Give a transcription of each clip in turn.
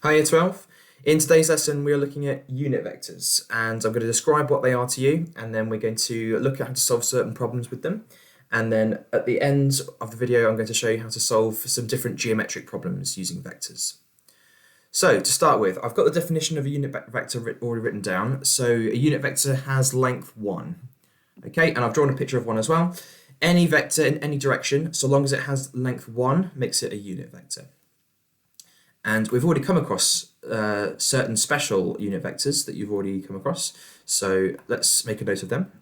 Hi, Year 12. In today's lesson, we are looking at unit vectors, and I'm going to describe what they are to you, and then we're going to look at how to solve certain problems with them. And then at the end of the video, I'm going to show you how to solve some different geometric problems using vectors. So to start with, I've got the definition of a unit vector already written down. So a unit vector has length 1. Okay, and I've drawn a picture of one as well. Any vector in any direction, so long as it has length 1, makes it a unit vector. And we've already come across certain special unit vectors that you've already come across. So let's make a note of them.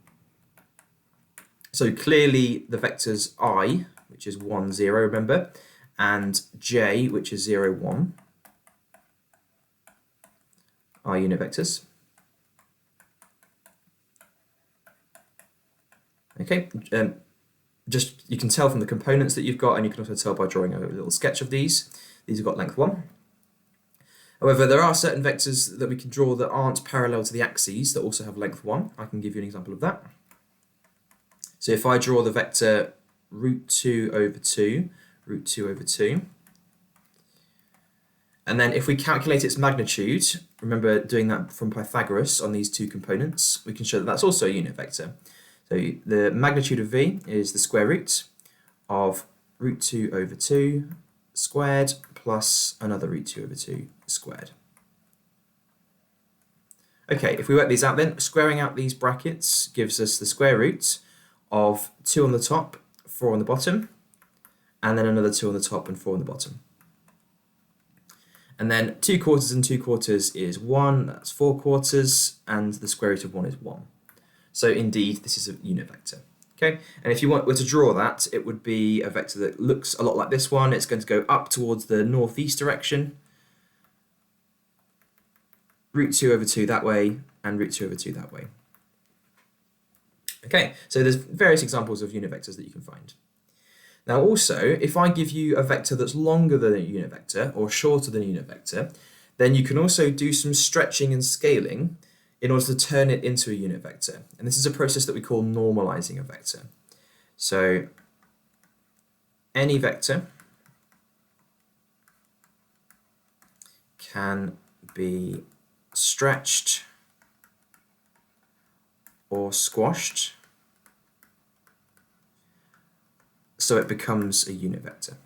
So clearly the vectors I, which is 1, 0, remember, and j, which is 0, 1, are unit vectors. Okay, just you can tell from the components that you've got, and you can also tell by drawing a little sketch of these. These have got length 1. However, there are certain vectors that we can draw that aren't parallel to the axes that also have length 1. I can give you an example of that. So if I draw the vector root 2 over 2, root 2 over 2, and then if we calculate its magnitude, remember doing that from Pythagoras on these two components, we can show that that's also a unit vector. So the magnitude of v is the square root of root 2 over 2 squared plus another root 2 over 2 squared. Okay, if we work these out then, squaring out these brackets gives us the square root of 2 on the top, 4 on the bottom, and then another 2 on the top and 4 on the bottom. And then 2 quarters and 2 quarters is 1, that's 4 quarters, and the square root of 1 is 1. So indeed, this is a unit vector. Okay, and if you were to draw that, it would be a vector that looks a lot like this one. It's going to go up towards the northeast direction, root 2 over 2 that way, and root 2 over 2 that way. Okay, so there's various examples of unit vectors that you can find. Now also, if I give you a vector that's longer than a unit vector or shorter than a unit vector, then you can also do some stretching and scaling in order to turn it into a unit vector. And this is a process that we call normalizing a vector. So any vector can be stretched or squashed so it becomes a unit vector.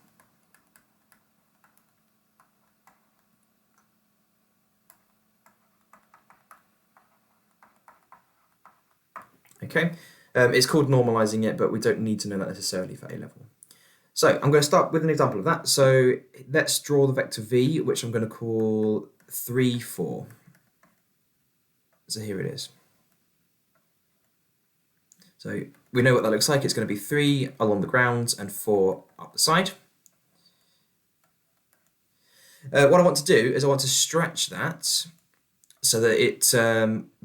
Okay, it's called normalizing it, but we don't need to know that necessarily for A level. So I'm going to start with an example of that. So let's draw the vector v, which I'm going to call 3, 4. So here it is. So we know what that looks like. It's going to be 3 along the ground and 4 up the side. What I want to do is I want to stretch that so that it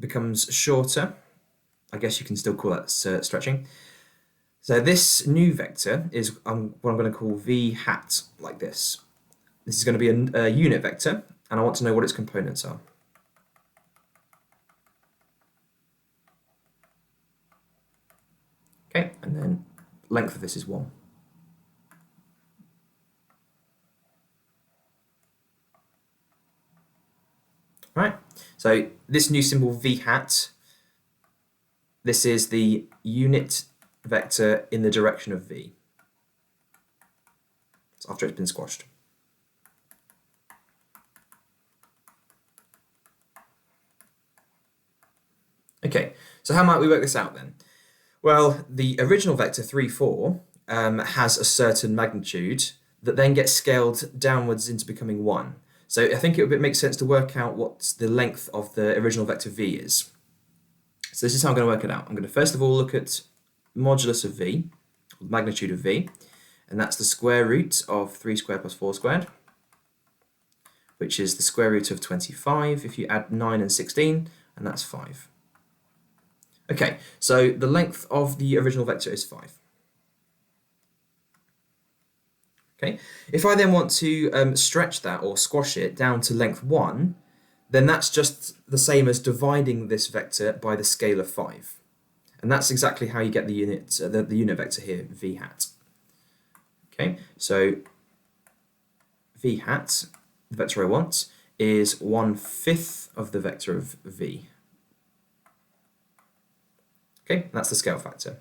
becomes shorter. I guess you can still call that stretching. So this new vector is what I'm going to call v hat, like this. This is going to be a unit vector, and I want to know what its components are. Okay, and then length of this is 1. Right, so this new symbol v hat, this is the unit vector in the direction of v. It's after it's been squashed. Okay, so how might we work this out then? Well, the original vector 3, 4 has a certain magnitude that then gets scaled downwards into becoming 1. So I think it would make sense to work out what the length of the original vector v is. So this is how I'm going to work it out. I'm going to first of all look at modulus of v, or the magnitude of v, and that's the square root of 3 squared plus 4 squared, which is the square root of 25 if you add 9 and 16, and that's 5. Okay, so the length of the original vector is 5. Okay, if I then want to stretch that or squash it down to length 1, then that's just the same as dividing this vector by the scalar 5. And that's exactly how you get the unit vector here, v hat. Okay, so v hat, the vector I want, is 1/5 of the vector of v. Okay, that's the scale factor.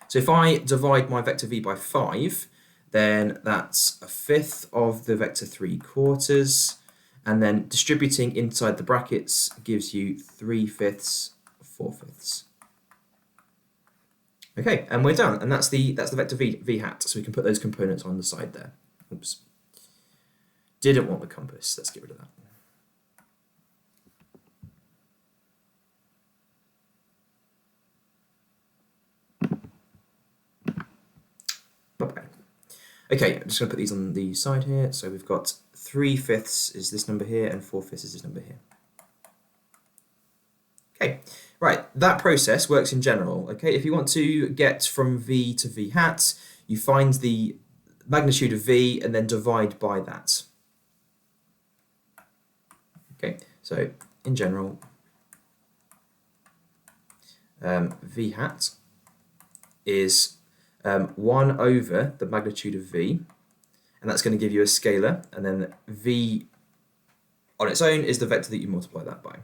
So if I divide my vector v by 5, then that's 1/5 of the vector 3/4, and then distributing inside the brackets gives you 3/5, 4/5. Okay, and we're done, and that's the vector v hat. So we can put those components on the side there. Oops, didn't want the compass. Let's get rid of that. Bye-bye. Okay, I'm just going to put these on the side here. So we've got 3/5 is this number here, and 4/5 is this number here. Okay, right, that process works in general. Okay, if you want to get from v to v hat, you find the magnitude of v and then divide by that. Okay, so in general, v hat is 1 over the magnitude of v, and that's going to give you a scalar, and then v on its own is the vector that you multiply that by.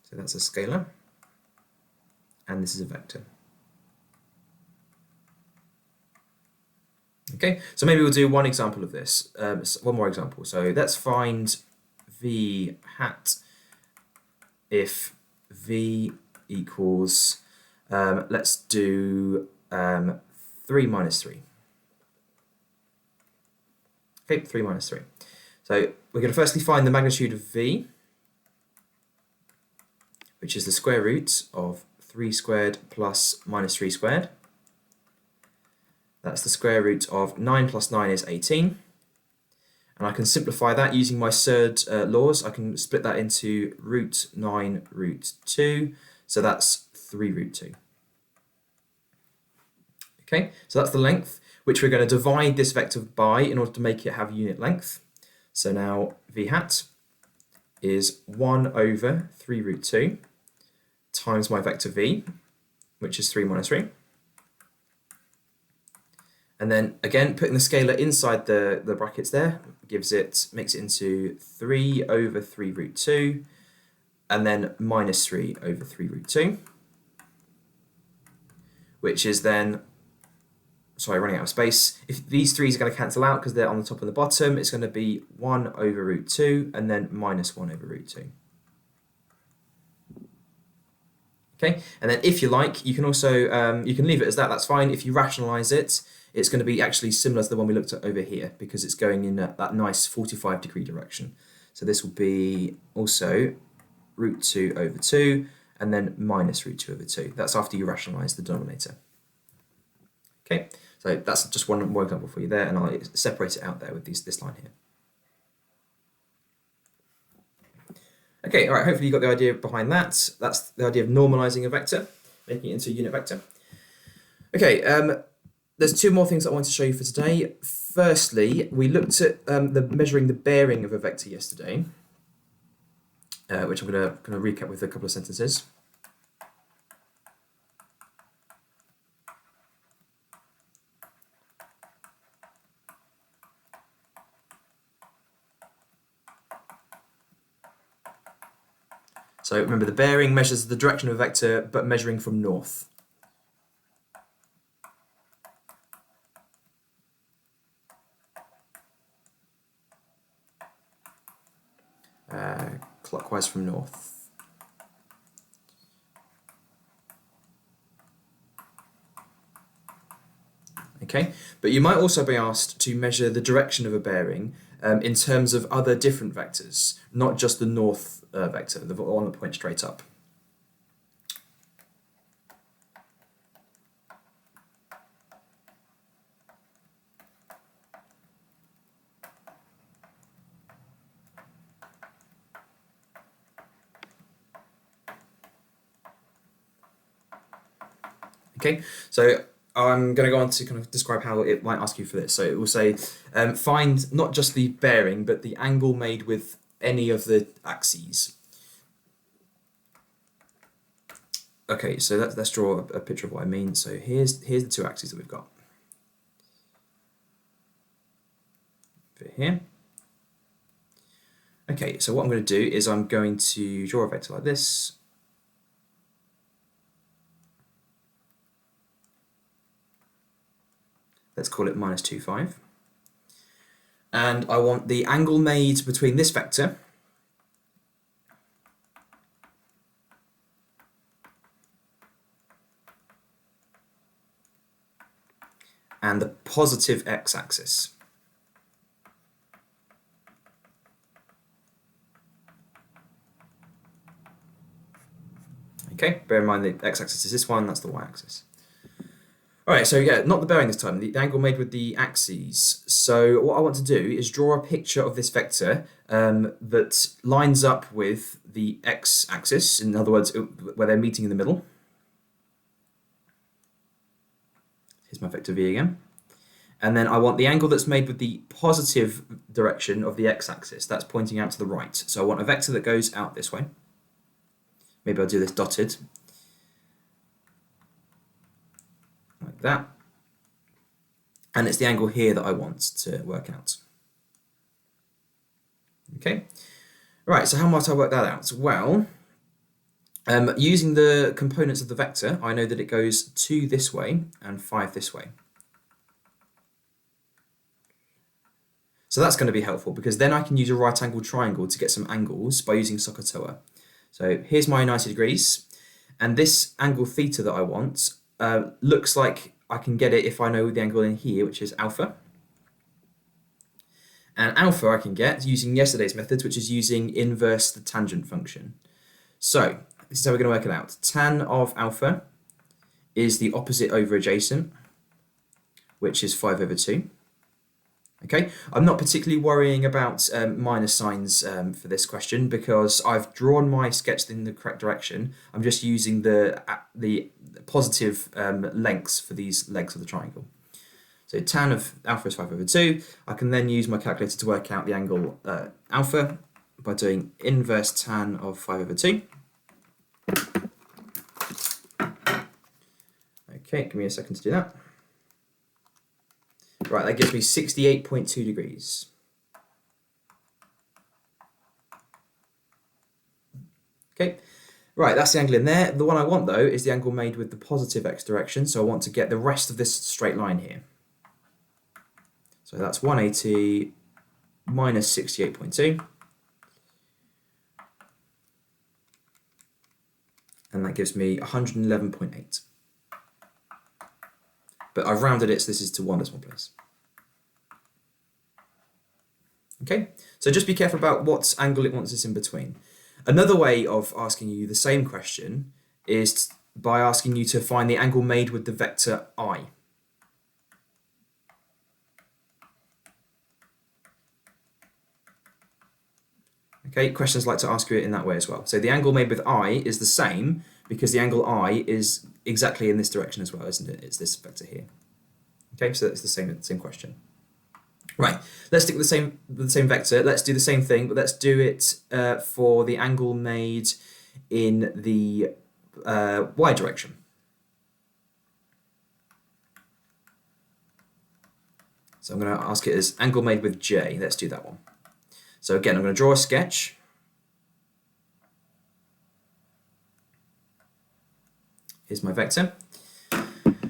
So that's a scalar, and this is a vector. Okay, so maybe we'll do one example of this, one more example. So let's find v hat if v equals, let's do 3 minus 3. Okay, 3 minus 3. So we're going to firstly find the magnitude of v, which is the square root of 3 squared plus minus 3 squared. That's the square root of 9 plus 9 is 18. And I can simplify that using my surd laws. I can split that into root 9 root 2. So that's 3 root 2. Okay, so that's the length, which we're going to divide this vector by in order to make it have unit length. So now v hat is 1 over 3 root 2 times my vector v, which is 3 minus 3. And then again, putting the scalar inside the brackets there makes it into 3 over 3 root 2, and then minus 3 over 3 root 2, which is then, sorry, running out of space. If these 3's are going to cancel out because they're on the top and the bottom, it's going to be 1 over root 2 and then minus 1 over root 2. Okay, and then if you like, you can also, you can leave it as that, that's fine. If you rationalize it, it's going to be actually similar to the one we looked at over here because it's going in that nice 45-degree direction. So this will be also root 2 over 2 and then minus root 2 over 2. That's after you rationalize the denominator. Okay, so that's just one more example for you there, and I'll separate it out there with this line here. Okay, all right, hopefully you got the idea behind that. That's the idea of normalizing a vector, making it into a unit vector. Okay, there's two more things I want to show you for today. Firstly, we looked at measuring the bearing of a vector yesterday, which I'm going to recap with a couple of sentences. So remember, the bearing measures the direction of a vector, but measuring from north. Clockwise from north. Okay, but you might also be asked to measure the direction of a bearing in terms of other different vectors, not just the north vector, the one that points straight up. Okay, so I'm going to go on to kind of describe how it might ask you for this. So it will say, find not just the bearing, but the angle made with any of the axes. Okay, so let's draw a picture of what I mean. So here's the two axes that we've got. Over here. Okay, so what I'm going to do is I'm going to draw a vector like this. Let's call it minus 2, 5. And I want the angle made between this vector and the positive x-axis. Okay, bear in mind the x-axis is this one, that's the y-axis. All right, so yeah, not the bearing this time, the angle made with the axes. So what I want to do is draw a picture of this vector that lines up with the x-axis, in other words, where they're meeting in the middle. Here's my vector v again. And then I want the angle that's made with the positive direction of the x-axis. That's pointing out to the right. So I want a vector that goes out this way. Maybe I'll do this dotted. Like that. And it's the angle here that I want to work out. Okay. Right, so how might I work that out? Well, using the components of the vector, I know that it goes 2 this way and 5 this way. So that's going to be helpful because then I can use a right angled triangle to get some angles by using SOHCAHTOA. So here's my 90 degrees, and this angle theta that I want looks like I can get it if I know the angle in here, which is alpha. And alpha I can get using yesterday's methods, which is using inverse the tangent function. So this is how we're going to work it out. Tan of alpha is the opposite over adjacent, which is 5 over 2. Okay, I'm not particularly worrying about minus signs for this question because I've drawn my sketch in the correct direction. I'm just using the positive lengths for these legs of the triangle. So tan of alpha is 5 over 2. I can then use my calculator to work out the angle alpha by doing inverse tan of 5 over 2. Okay, give me a second to do that. Right, that gives me 68.2 degrees. Okay, right, that's the angle in there. The one I want, though, is the angle made with the positive x direction, so I want to get the rest of this straight line here. So that's 180 minus 68.2. And that gives me 111.8. But I've rounded it, so this is to 1 decimal place. Okay, so just be careful about what angle it wants this in between. Another way of asking you the same question is by asking you to find the angle made with the vector I. Okay, questions like to ask you it in that way as well. So the angle made with I is the same because the angle I is exactly in this direction as well, isn't it? It's this vector here. Okay, so that's the same question. Right, let's stick with the same vector. Let's do the same thing, but let's do it for the angle made in the y direction. So I'm going to ask it as angle made with j. Let's do that one. So again, I'm going to draw a sketch. Here's my vector.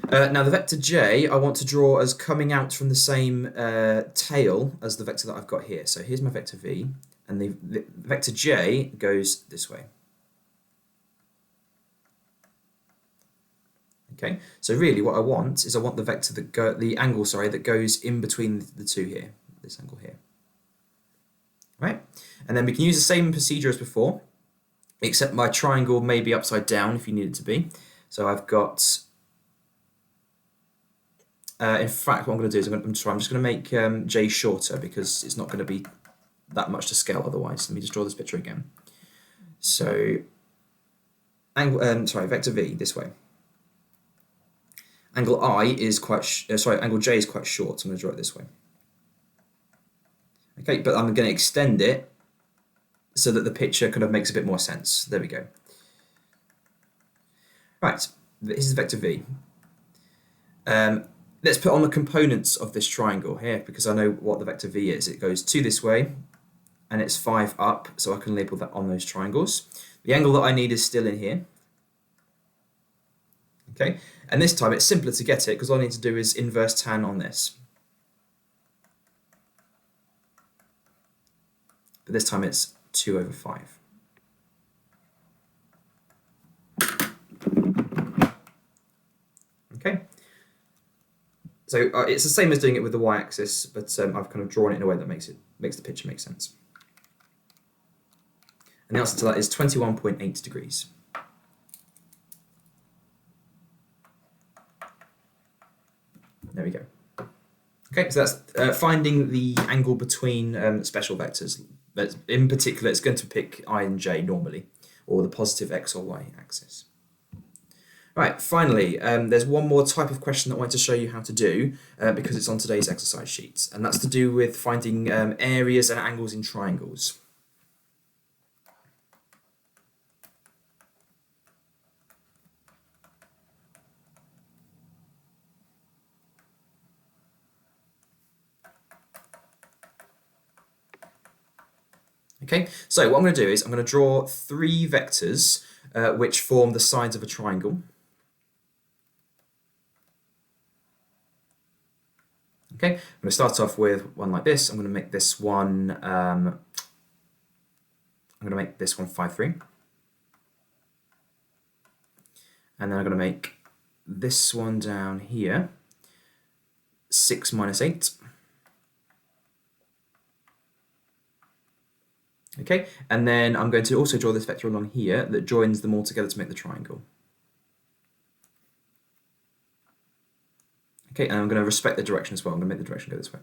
Now the vector j I want to draw as coming out from the same tail as the vector that I've got here. So here's my vector v, and the vector j goes this way. Okay, so really what I want is I want the vector the angle that goes in between the two here, this angle here. Right, and then we can use the same procedure as before, except my triangle may be upside down if you need it to be. So I've got. In fact, what I'm going to do is I'm just going to make j shorter because it's not going to be that much to scale otherwise. Let me just draw this picture again. So, vector v this way. Angle I is angle j is quite short, so I'm going to draw it this way. Okay, but I'm going to extend it so that the picture kind of makes a bit more sense. There we go. Right, this is vector v. Let's put on the components of this triangle here because I know what the vector v is. It goes 2 this way and it's 5 up, so I can label that on those triangles. The angle that I need is still in here. Okay, and this time it's simpler to get it because all I need to do is inverse tan on this. But this time it's 2 over 5. Okay, so it's the same as doing it with the y-axis, but I've kind of drawn it in a way that makes the picture make sense. And the answer to that is 21.8 degrees. There we go. Okay, so that's finding the angle between special vectors. But in particular, it's going to pick I and j normally, or the positive x or y axis. Right, finally, there's one more type of question that I want to show you how to do because it's on today's exercise sheet, and that's to do with finding areas and angles in triangles. Okay, so what I'm going to do is I'm going to draw 3 vectors which form the sides of a triangle. Okay, I'm going to start off with one like this. I'm going to make this one 5, 3. And then I'm going to make this one down here 6, minus 8. Okay, and then I'm going to also draw this vector along here that joins them all together to make the triangle. Okay, and I'm going to respect the direction as well. I'm going to make the direction go this way.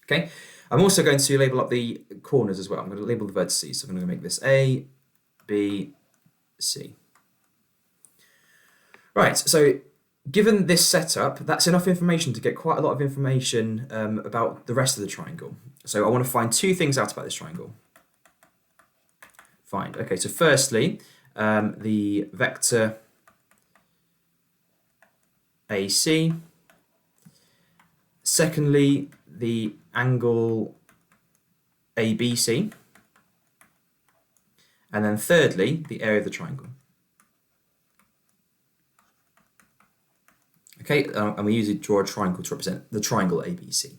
Okay, I'm also going to label up the corners as well. I'm going to label the vertices. So I'm going to make this A, B, C. Right, so given this setup, that's enough information to get quite a lot of information about the rest of the triangle. So I want to find 2 things out about this triangle. Fine. Okay, so firstly, the vector AC. Secondly, the angle ABC. And then thirdly, the area of the triangle. Okay, and we usually draw a triangle to represent the triangle ABC.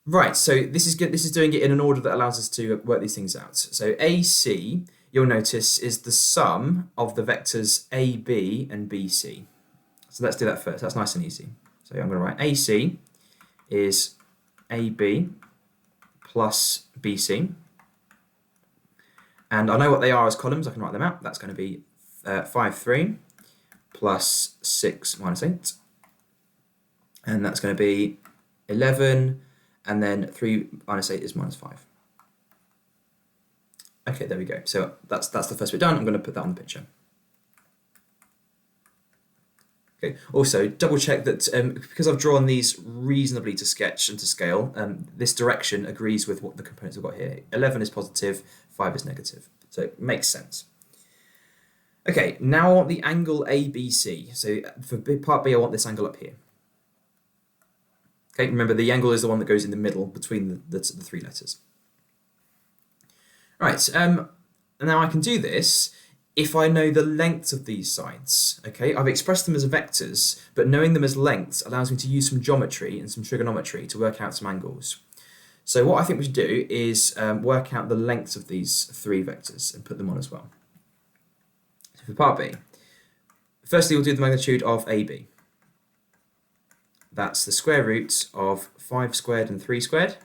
Right, so this is good. This is doing it in an order that allows us to work these things out. So AC, you'll notice, is the sum of the vectors AB and BC. So let's do that first. That's nice and easy. So I'm going to write AC is AB plus BC. And I know what they are as columns. I can write them out. That's going to be 5, 3 plus 6 minus 8. And that's going to be 11. And then 3 minus 8 is minus 5. Okay, there we go. So that's the first bit done. I'm going to put that on the picture. Okay. Also, double check that because I've drawn these reasonably to sketch and to scale, this direction agrees with what the components I've got here. 11 is positive, 5 is negative. So it makes sense. Okay, now I want the angle ABC. So for part B, I want this angle up here. Okay, remember the angle is the one that goes in the middle between the 3 letters. Right, now I can do this if I know the length of these sides. Okay, I've expressed them as vectors, but knowing them as lengths allows me to use some geometry and some trigonometry to work out some angles. So what I think we should do is work out the lengths of these 3 vectors and put them on as well. So for part B, firstly we'll do the magnitude of AB. That's the square root of 5 squared and 3 squared.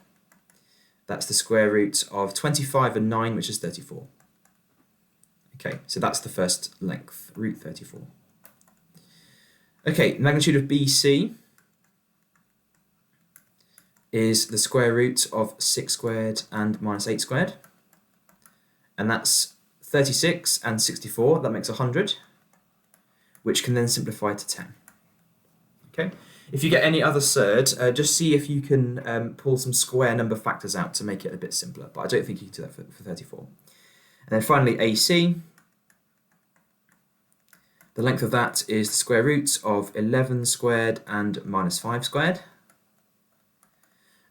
That's the square root of 25 and 9, which is 34. Okay, so that's the first length, root 34. Okay, magnitude of BC is the square root of 6 squared and minus 8 squared. And that's 36 and 64, that makes 100, which can then simplify to 10. Okay. If you get any other surd, just see if you can pull some square number factors out to make it a bit simpler, but I don't think you can do that for 34. And then finally AC, the length of that is the square root of 11 squared and minus 5 squared.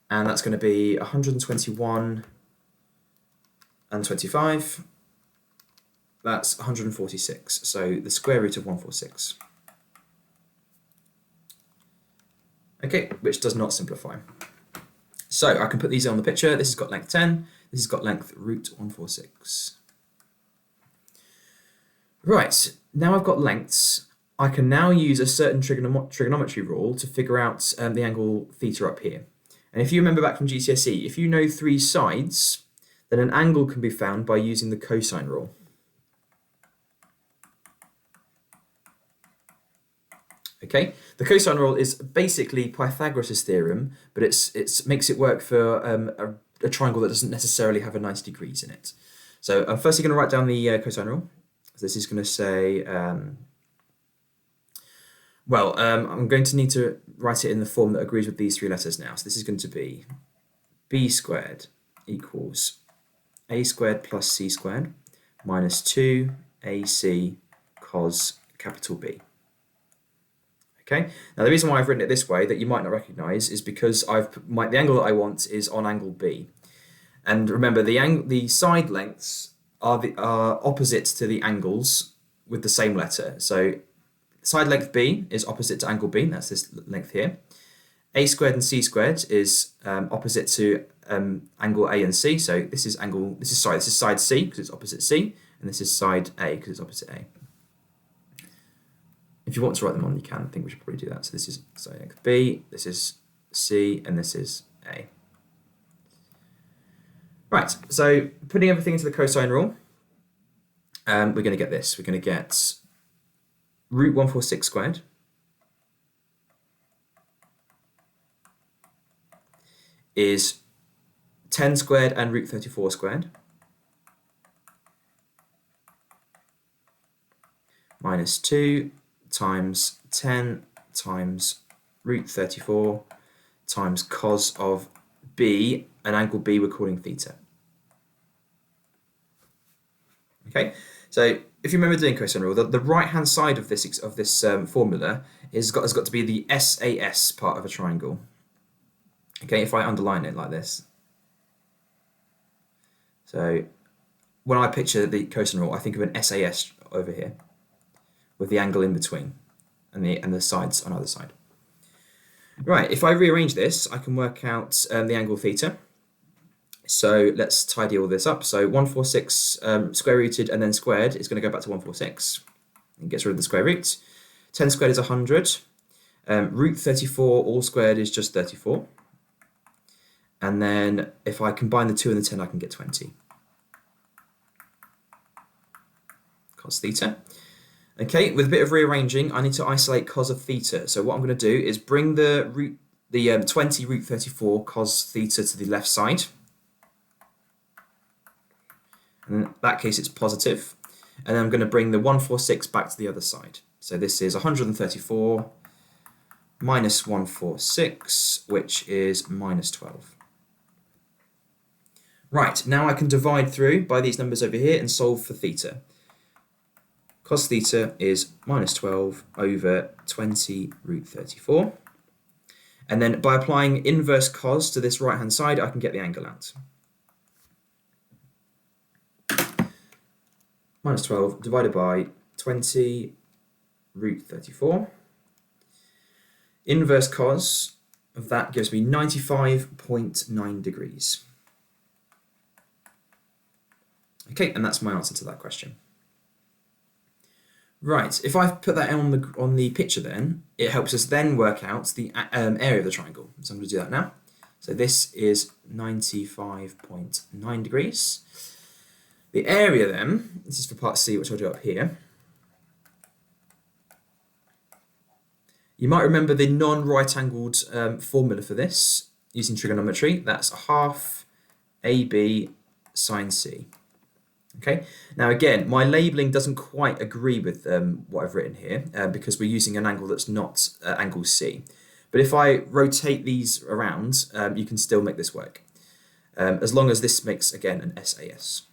and that's going to be 121 and 25. That's 146. So the square root of 146. Okay, which does not simplify. So I can put these on the picture. This has got length 10. This has got length root 146. Right, now I've got lengths. I can now use a certain trigonometry rule to figure out the angle theta up here. And if you remember back from GCSE, if you know 3 sides, then an angle can be found by using the cosine rule. Okay, the cosine rule is basically Pythagoras' theorem, but it makes it work for a triangle that doesn't necessarily have a 90 degrees in it. So I'm firstly going to write down the cosine rule. So this is going to say, I'm going to need to write it in the form that agrees with these 3 letters now. So this is going to be b squared equals a squared plus c squared minus 2ac cos capital B. Okay. Now the reason why I've written it this way that you might not recognise is because the angle that I want is on angle B, and remember the side lengths are opposite to the angles with the same letter. So side length B is opposite to angle B. That's this length here. A squared and c squared is opposite to angle A and C. So this is side C because it's opposite C, and this is side A because it's opposite A. If you want to write them on, you can. I think we should probably do that. So this is side length B, this is C, and this is A. Right, so putting everything into the cosine rule, we're going to get this. We're going to get root 146 squared is 10 squared and root 34 squared minus 2 times 10 times root 34 times cos of B, an angle B we're calling theta. Okay, so if you remember doing cosine rule, the right-hand side of this formula has got to be the SAS part of a triangle. Okay, if I underline it like this. So when I picture the cosine rule, I think of an SAS over here, with the angle in between and the sides on either side. Right, if I rearrange this, I can work out the angle theta. So let's tidy all this up. So 146 square rooted and then squared is going to go back to 146. It gets rid of the square root. 10 squared is 100. Root 34 all squared is just 34. And then if I combine the 2 and the 10, I can get 20. Cos theta. Okay, with a bit of rearranging, I need to isolate cos of theta. So what I'm going to do is bring the 20 root 34 cos theta to the left side. And in that case, it's positive. And then I'm going to bring the 146 back to the other side. So this is 134 minus 146, which is minus 12. Right, now I can divide through by these numbers over here and solve for theta. Cos theta is minus 12 over 20 root 34. And then by applying inverse cos to this right-hand side, I can get the angle out. Minus 12 divided by 20 root 34. Inverse cos of that gives me 95.9 degrees. Okay, and that's my answer to that question. Right, if I put that on the picture then, it helps us then work out the area of the triangle. So I'm going to do that now. So this is 95.9 degrees. The area then, this is for part C, which I'll do up here. You might remember the non-right-angled formula for this using trigonometry. That's half AB sine C. Okay. Now again, my labeling doesn't quite agree with what I've written here because we're using an angle that's not angle C. But if I rotate these around, you can still make this work, as long as this makes, again, an SAS.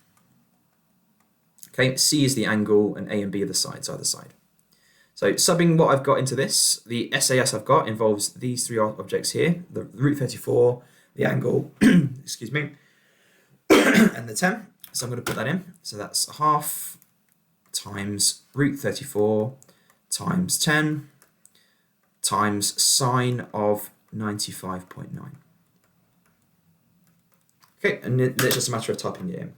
Okay, C is the angle and A and B are the sides, either side. So subbing what I've got into this, the SAS I've got involves these 3 objects here, the root 34 the angle, excuse me, and the 10. So I'm going to put that in. So that's 1/2 times root 34 times 10 times sine of 95.9. Okay, and it's just a matter of typing it in.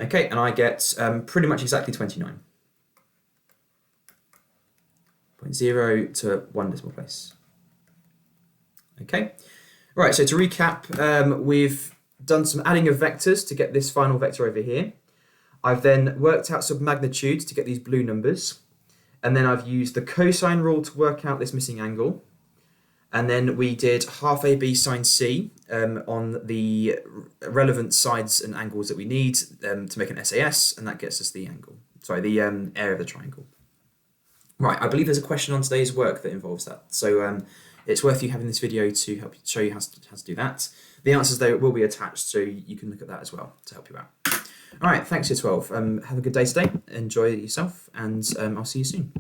Okay, and I get pretty much exactly 29. 0.0 to 1 decimal place. Okay, right, so to recap, we've done some adding of vectors to get this final vector over here. I've then worked out some magnitudes to get these blue numbers. And then I've used the cosine rule to work out this missing angle. And then we did half AB sine C on the relevant sides and angles that we need to make an SAS, and that gets us the angle. Sorry, the area of the triangle. Right, I believe there's a question on today's work that involves that. So it's worth you having this video to help you show you how to do that. The answers, though, will be attached, so you can look at that as well to help you out. All right, thanks, Year 12. Have a good day today. Enjoy yourself, and I'll see you soon.